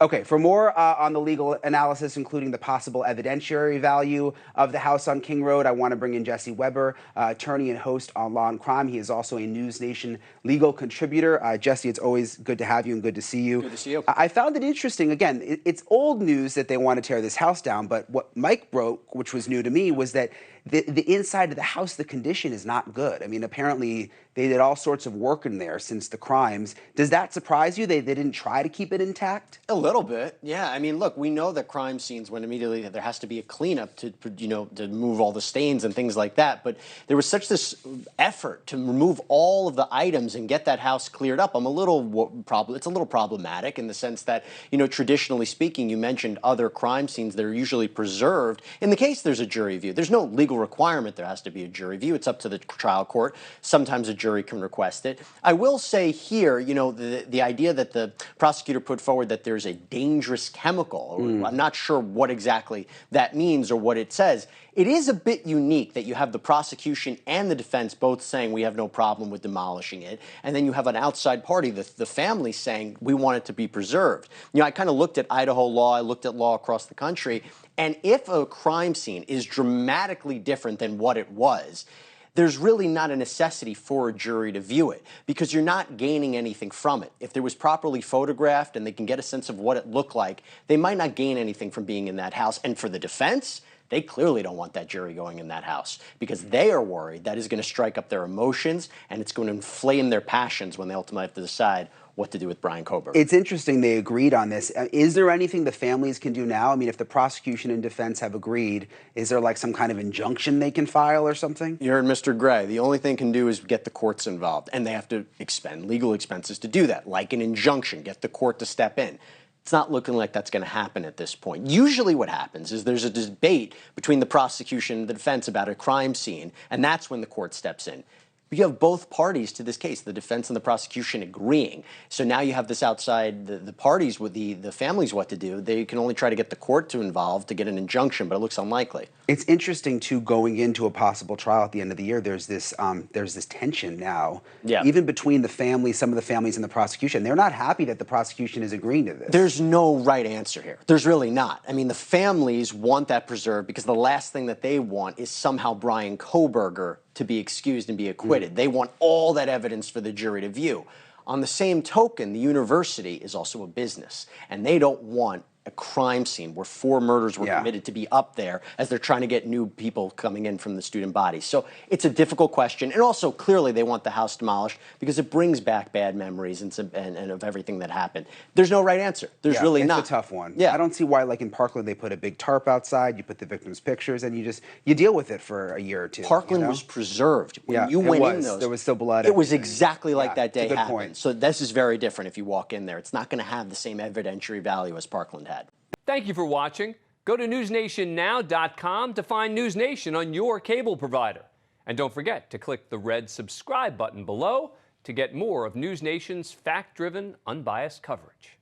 Okay, for more on the legal analysis, including the possible evidentiary value of the house on King Road, I want to bring in Jesse Weber, attorney and host on Law and Crime. He is also a NewsNation legal contributor. Jesse, it's always good to have you and good to see you. Good to see you. I found it interesting. Again, it's old news that they want to tear this house down, but what Mike broke, which was new to me, was that the inside of the house, the condition is not good. I mean, apparently they did all sorts of work in there since the crimes. Does that surprise you? They didn't try to keep it intact? A little bit, yeah. I mean, look, we know that crime scenes, when immediately there has to be a cleanup to move all the stains and things like that. But there was such this effort to remove all of the items and get that house cleared up. It's a little problematic in the sense that, traditionally speaking, you mentioned other crime scenes that are usually preserved. In the case there's a jury view, there's no legal requirement there has to be a jury view. It's up to the trial court. Sometimes a jury can request it. I will say here, the idea that the prosecutor put forward that there's a dangerous chemical, I'm not sure what exactly that means or what it says. It is a bit unique that you have the prosecution and the defense both saying we have no problem with demolishing it, and then you have an outside party, the family, saying we want it to be preserved. I kind of looked at Idaho law, I looked at law across the country, and if a crime scene is dramatically different than what it was, there's really not a necessity for a jury to view it because you're not gaining anything from it. If it was properly photographed and they can get a sense of what it looked like, they might not gain anything from being in that house. And for the defense, they clearly don't want that jury going in that house because they are worried that is going to strike up their emotions and it's going to inflame their passions when they ultimately have to decide what to do with Bryan Kohberger. It's interesting they agreed on this. Is there anything the families can do now? I mean, if the prosecution and defense have agreed, is there like some kind of injunction they can file or something? You heard Mr. Gray. The only thing can do is get the courts involved, and they have to expend legal expenses to do that, like an injunction, get the court to step in. It's not looking like that's going to happen at this point. Usually what happens is there's a debate between the prosecution and the defense about a crime scene, and that's when the court steps in. But you have both parties to this case, the defense and the prosecution, agreeing. So now you have this outside, the parties with the families what to do. They can only try to get the court to involve to get an injunction, but it looks unlikely. It's interesting, too, going into a possible trial at the end of the year, there's this tension now, even between the families, some of the families and the prosecution. They're not happy that the prosecution is agreeing to this. There's no right answer here. There's really not. I mean, the families want that preserved because the last thing that they want is somehow Bryan Kohberger to be excused and be acquitted. They want all that evidence for the jury to view. On the same token, the university is also a business, and they don't want a crime scene where 4 murders were committed to be up there as they're trying to get new people coming in from the student body. So it's a difficult question. And also, clearly, they want the house demolished because it brings back bad memories and of everything that happened. There's no right answer. There's really not. It's a tough one. I don't see why, like in Parkland, they put a big tarp outside, you put the victims' pictures, and you deal with it for a year or two. Parkland was preserved. When you went in those, there was still blood. It was exactly like that day happened. Point. So this is very different if you walk in there. It's not going to have the same evidentiary value as Parkland had. Thank you for watching. Go to newsnationnow.com to find NewsNation on your cable provider. And don't forget to click the red subscribe button below to get more of NewsNation's fact-driven, unbiased coverage.